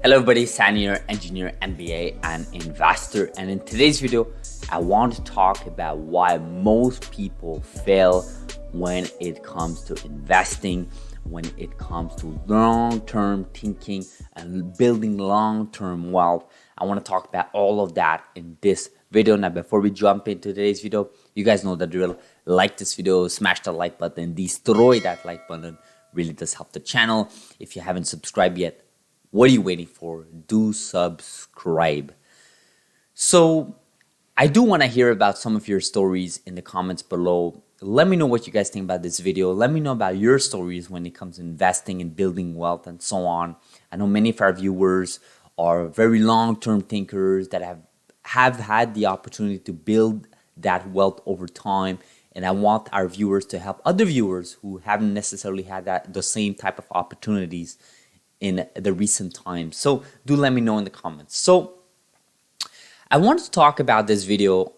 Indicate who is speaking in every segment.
Speaker 1: Hello everybody, Sani here, engineer, MBA, and investor. And in today's video, I want to talk about why most people fail when it comes to investing, when it comes to long-term thinking and building long-term wealth. I want to talk about all of that in this video. Now, before we jump into today's video, you guys know the drill. Like this video, smash the like button, destroy that like button. Really does help the channel. If you haven't subscribed yet, what are you waiting for? Do subscribe. So I do want to hear about some of your stories in the comments below. Let me know what you guys think about this video. Let me know about your stories when it comes to investing and building wealth and so on. I know many of our viewers are very long-term thinkers that have had the opportunity to build that wealth over time. And I want our viewers to help other viewers who haven't necessarily had the same type of opportunities in the recent times. So do let me know in the comments. So I wanted to talk about this video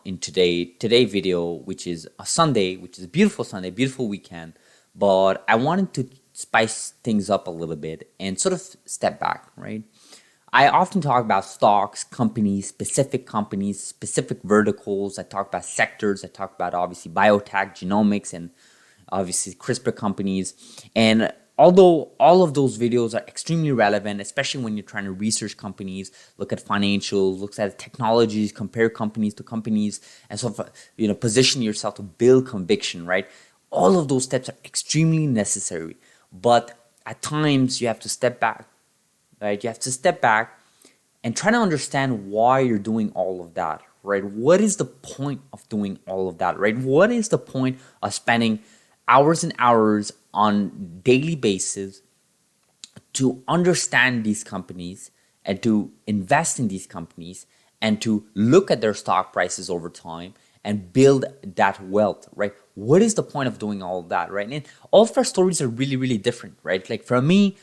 Speaker 1: in today video, which is a Sunday, which is a beautiful Sunday, beautiful weekend. But I wanted to spice things up a little bit and sort of step back, right? I often talk about stocks, companies, specific verticals. I talk about sectors. I talk about obviously biotech, genomics, and obviously CRISPR companies. And although all of those videos are extremely relevant, especially when you're trying to research companies, look at financials, look at technologies, compare companies to companies, and sort of position yourself to build conviction, right? All of those steps are extremely necessary, but at times you have to step back, right? You have to step back and try to understand why you're doing all of that, right? What is the point of doing all of that, right? What is the point of spending hours and hours on daily basis to understand these companies and to invest in these companies and to look at their stock prices over time and build that wealth, right? What is the point of doing all of that, right? And all of our stories are really, really different, right? Like for me,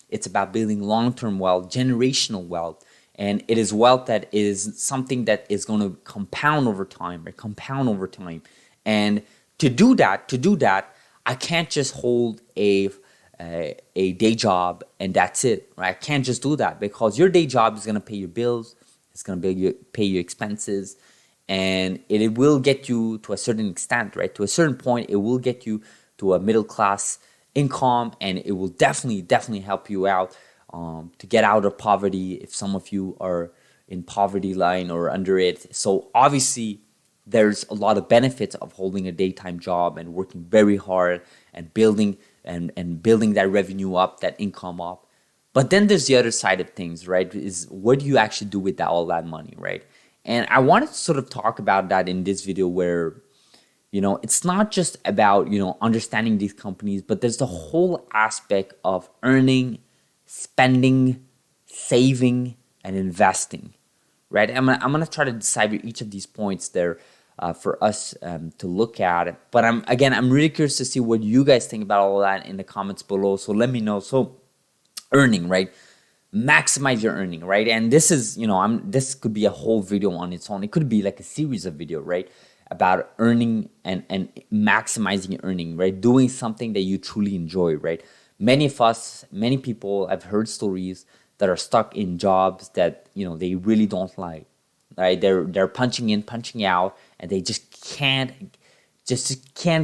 Speaker 1: it's about building long-term wealth, generational wealth, and it is wealth that is something that is going to compound over time, right? Compound over time. And to do that, I can't just hold a day job and that's it, right? I can't just do that because your day job is going to pay your bills, it's going to pay your expenses, and it will get you to a certain extent, right? To a certain point, it will get you to a middle class income, and it will definitely help you out to get out of poverty if some of you are in poverty line or under it. So obviously, there's a lot of benefits of holding a daytime job and working very hard and building building that revenue up, that income up. But then there's the other side of things, right? Is what do you actually do with all that money, right? And I wanted to sort of talk about that in this video where, it's not just about, understanding these companies, but there's the whole aspect of earning, spending, saving, and investing, right? I'm gonna try to decipher each of these points there for us to look at. But I'm really curious to see what you guys think about all of that in the comments below. So let me know. So earning, right? Maximize your earning, right? And this is, this could be a whole video on its own. It could be like a series of video, right? About earning and maximizing your earning, right? Doing something that you truly enjoy, right? Many people, I've heard stories that are stuck in jobs that they really don't like, right? They're punching in, punching out, and they just can't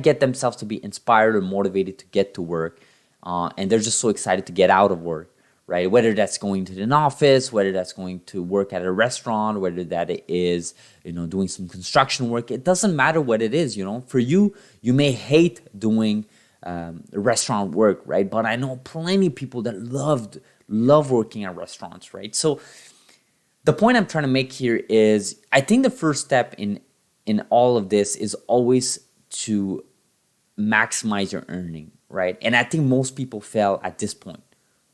Speaker 1: get themselves to be inspired or motivated to get to work, and they're just so excited to get out of work, right? Whether that's going to an office, whether that's going to work at a restaurant, whether that is doing some construction work, it doesn't matter what it is. For you may hate doing restaurant work, right? But I know plenty of people that love working at restaurants, right? So the point I'm trying to make here is I think the first step in all of this is always to maximize your earning, right? And I think most people fail at this point,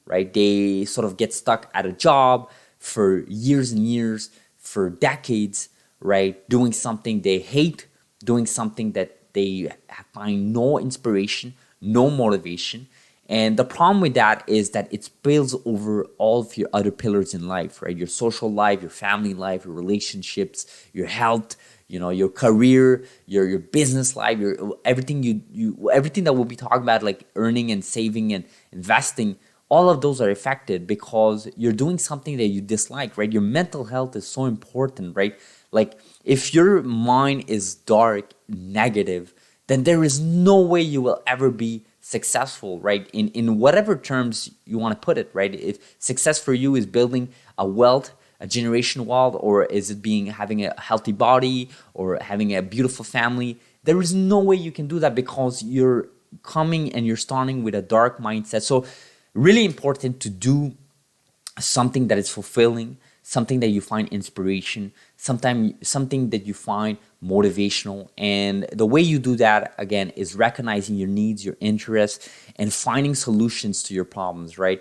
Speaker 1: right? They sort of get stuck at a job for years and years, for decades, right? Doing something they hate, doing something that they find no inspiration, no motivation. And the problem with that is that it spills over all of your other pillars in life, right? Your social life, your family life, your relationships, your health, your career, your business life, everything everything that we'll be talking about, like earning and saving and investing. all of those are affected because you're doing something that you dislike, right? Your mental health is so important, right? Like if your mind is dark, negative, then there is no way you will ever be successful, right? In whatever terms you want to put it, right? If success for you is building a wealth, a generation wealth, or is it being having a healthy body or having a beautiful family, there is no way you can do that because you're coming and you're starting with a dark mindset. So really important to do something that is fulfilling, something that you find inspiration, something that you find motivational. And the way you do that, again, is recognizing your needs, your interests, and finding solutions to your problems, right?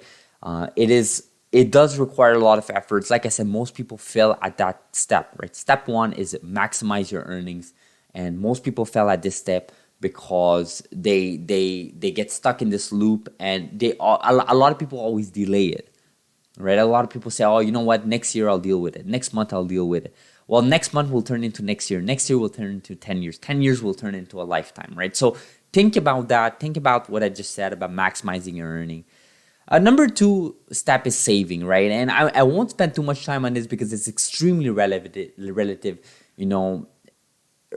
Speaker 1: It does require a lot of efforts. Like I said, most people fail at that step, right? Step one is maximize your earnings. And most people fail at this step because they get stuck in this loop, and a lot of people always delay it, right? A lot of people say, oh, you know what, next year I'll deal with it, next month I'll deal with it. Well, next month will turn into next year will turn into 10 years, 10 years will turn into a lifetime, right? So think about that. Think about what I just said about maximizing your earning. Number two step is saving, right? And I won't spend too much time on this because it's extremely relative. You know,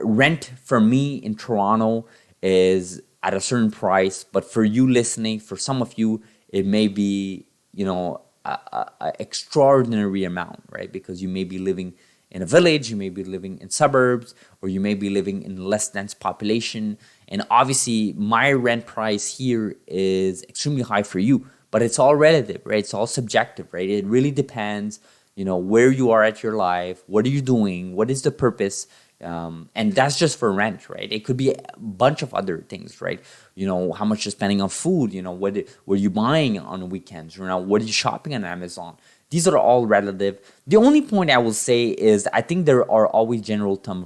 Speaker 1: rent for me in Toronto is at a certain price, but for you listening, for some of you, it may be, you know, a extraordinary amount, right? Because you may be living in a village, you may be living in suburbs, or you may be living in less dense population. And obviously, my rent price here is extremely high for you, but it's all relative, right? It's all subjective, right? It really depends, you know, where you are at your life, what are you doing, what is the purpose, and that's just for rent, right? It could be a bunch of other things, right? You know, how much you're spending on food, you know, what are you buying on weekends, you know, what are you shopping on Amazon? These are all relative. The only point I will say is I think there are always general thumb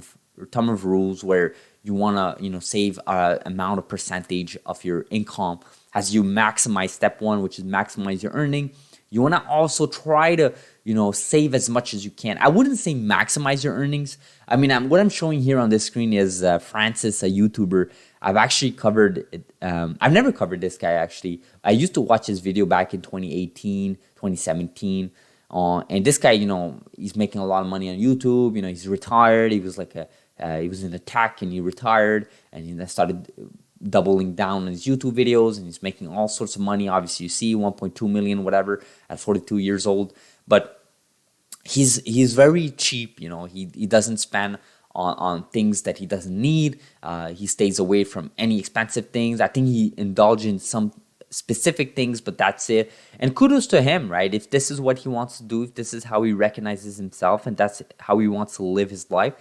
Speaker 1: of rules where you want to, you know, save a amount of percentage of your income as you maximize step one, which is maximize your earning. You want to also try to, you know, save as much as you can. I wouldn't say maximize your earnings. I mean, what I'm showing here on this screen is Francis, a YouTuber. I've actually covered it. I've never covered this guy, actually. I used to watch his video back in 2018, 2017. And this guy, you know, he's making a lot of money on YouTube. You know, he's retired. He was like he was in tech and he retired. And he started doubling down on his YouTube videos, and he's making all sorts of money. Obviously, you see 1.2 million, whatever, at 42 years old. But he's very cheap. You know, he doesn't spend on things that he doesn't need. He stays away from any expensive things. I think he indulges in some specific things, but that's it. And kudos to him, right? If this is what he wants to do, if this is how he recognizes himself, and that's how he wants to live his life,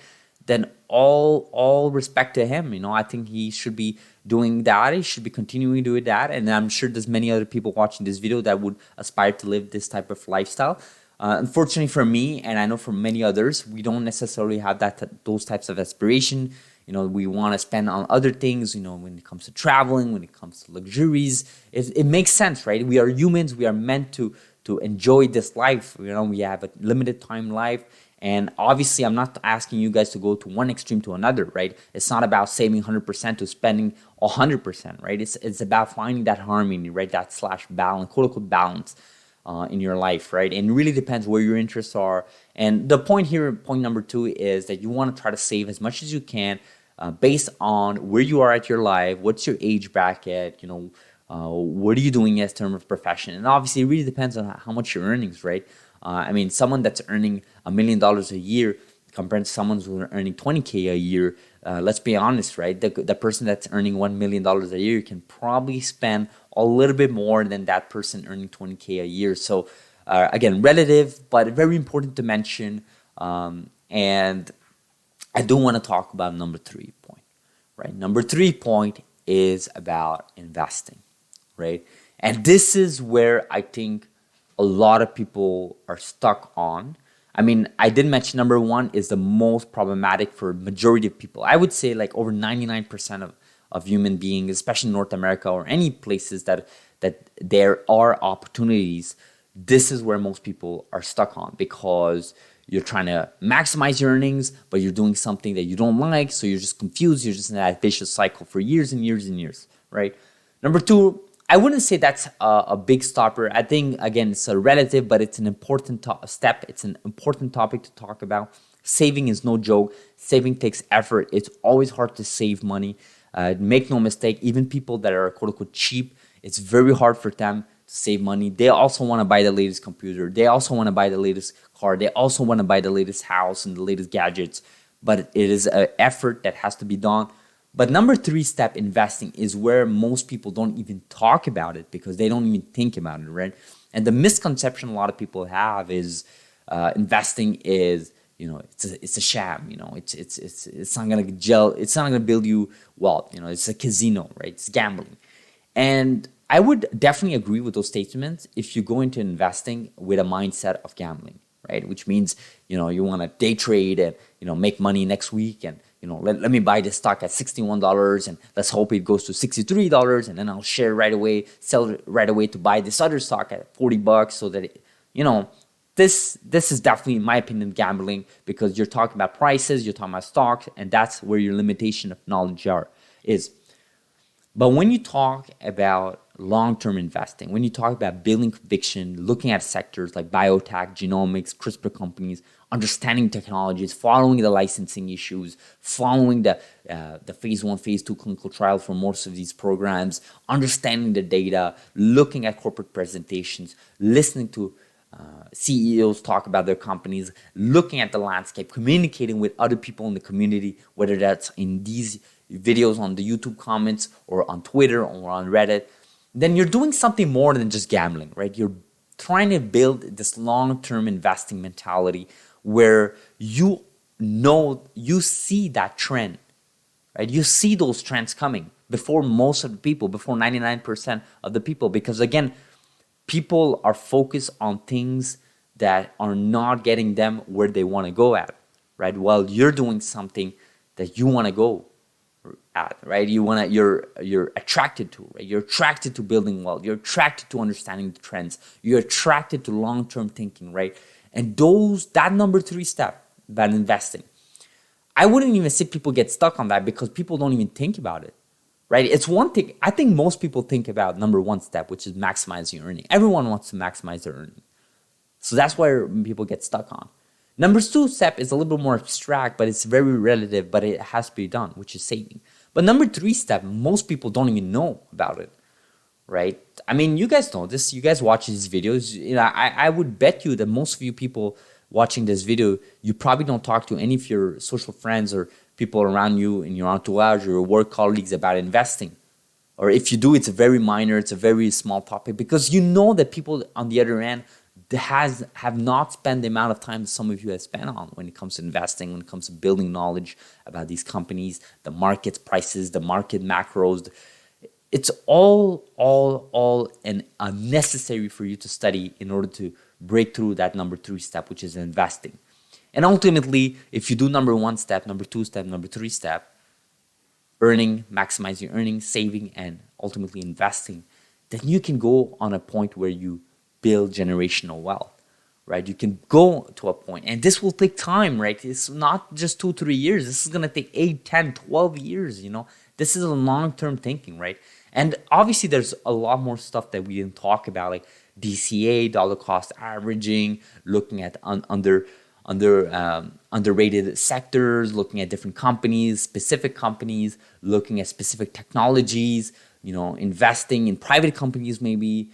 Speaker 1: then all respect to him. You know, I think he should be doing that. He should be continuing doing that. And I'm sure there's many other people watching this video that would aspire to live this type of lifestyle. Unfortunately for me, and I know for many others, we don't necessarily have those types of aspiration. You know, we want to spend on other things, you know, when it comes to traveling, when it comes to luxuries. It makes sense, right? We are humans. We are meant to enjoy this life. You know, we have a limited time life. And obviously, I'm not asking you guys to go to one extreme to another, right? It's not about saving 100% to spending 100%, right? It's about finding that harmony, right? That / balance, quote unquote balance in your life, right? And it really depends where your interests are. And the point here, point number two, is that you want to try to save as much as you can based on where you are at your life, what's your age bracket, you know, what are you doing as term of profession? And obviously, it really depends on how much your earnings, right? I mean, someone that's earning $1 million a year compared to someone who's earning $20K a year, let's be honest, right? The person that's earning $1 million a year can probably spend a little bit more than that person earning $20K a year. So again, relative, but very important to mention. And I do want to talk about number 3 point, right? Number 3 point is about investing, right? And this is where I think a lot of people are stuck on. I mean, I did mention number 1 is the most problematic for majority of people. I would say like over 99% of human beings, especially in North America or any places that there are opportunities. This is where most people are stuck on, because you're trying to maximize your earnings, but you're doing something that you don't like. So you're just confused. You're just in that vicious cycle for years and years and years, right? Number 2, I wouldn't say that's a big stopper. I think, again, it's a relative, but it's an important step. It's an important topic to talk about. Saving is no joke. Saving takes effort. It's always hard to save money. Make no mistake, even people that are quote unquote cheap, it's very hard for them to save money. They also want to buy the latest computer. They also want to buy the latest car. They also want to buy the latest house and the latest gadgets. But it is an effort that has to be done. But number 3 step, investing, is where most people don't even talk about it because they don't even think about it, right? And the misconception a lot of people have is investing is, it's a sham. It's not gonna gel. It's not gonna build you wealth. It's a casino, right? It's gambling. And I would definitely agree with those statements if you go into investing with a mindset of gambling, right? Which means, you want to day trade and, make money next week and, let me buy this stock at $61 and let's hope it goes to $63 and then I'll share right away, sell it right away to buy this other stock at $40 so that, this is definitely, in my opinion, gambling because you're talking about prices, you're talking about stocks, and that's where your limitation of knowledge is. But when you talk about long-term investing, when you talk about building conviction, looking at sectors like biotech, genomics, CRISPR companies, understanding technologies, following the licensing issues, following the phase 1, phase 2 clinical trial for most of these programs, understanding the data, looking at corporate presentations, listening to CEOs talk about their companies, looking at the landscape, communicating with other people in the community, whether that's in these videos on the YouTube comments or on Twitter or on Reddit, then you're doing something more than just gambling, right? You're trying to build this long-term investing mentality where you see that trend, right? You see those trends coming before most of the people, before 99% of the people, because again, people are focused on things that are not getting them where they want to go at, right? While you're doing something that you want to go at, right? You're attracted to, right? You're attracted to building wealth. You're attracted to understanding the trends. You're attracted to long-term thinking, right? And that number 3 step about investing, I wouldn't even say people get stuck on that because people don't even think about it, right? It's one thing. I think most people think about number 1 step, which is maximizing your earning. Everyone wants to maximize their earning. So that's where people get stuck on. Number 2 step is a little bit more abstract, but it's very relative, but it has to be done, which is saving. But number 3 step, most people don't even know about it, right? I mean, you guys know this. You guys watch these videos. I would bet you that most of you people watching this video, you probably don't talk to any of your social friends or people around you in your entourage or your work colleagues about investing. Or if you do, it's a very minor, it's a very small topic because you know that people on the other end have not spent the amount of time some of you have spent on when it comes to investing, when it comes to building knowledge about these companies, the market's prices, the market macros. It's all unnecessary for you to study in order to break through that number 3 step, which is investing. And ultimately, if you do number 1 step, number 2 step, number 3 step, earning, maximizing your earnings, saving, and ultimately investing, then you can go on a point where you build generational wealth, right? You can go to a point, and this will take time, right? It's not just 2-3 years. This is going to take 8, 10, 12 years, This is a long-term thinking, right? And obviously, there's a lot more stuff that we didn't talk about, like DCA, dollar cost averaging, looking at underrated sectors, looking at different companies, specific companies, looking at specific technologies, investing in private companies maybe,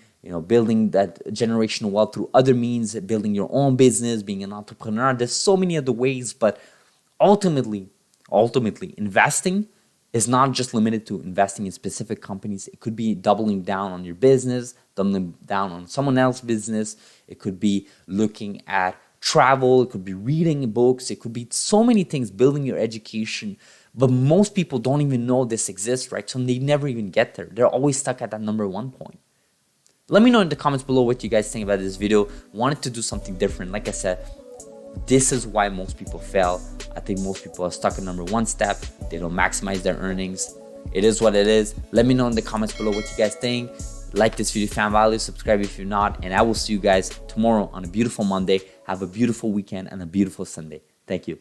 Speaker 1: building that generational wealth through other means, building your own business, being an entrepreneur. There's so many other ways, but ultimately, investing is not just limited to investing in specific companies. It could be doubling down on your business, doubling down on someone else's business. It could be looking at travel. It could be reading books. It could be so many things, building your education. But most people don't even know this exists, right? So they never even get there. They're always stuck at that number 1 point. Let me know in the comments below what you guys think about this video. Wanted to do something different. Like I said, this is why most people fail. I think most people are stuck at number 1 step. They don't maximize their earnings. It is what it is. Let me know in the comments below what you guys think. Like this video if you found value, subscribe if you're not, and I will see you guys tomorrow on a beautiful Monday. Have a beautiful weekend and a beautiful Sunday. Thank you.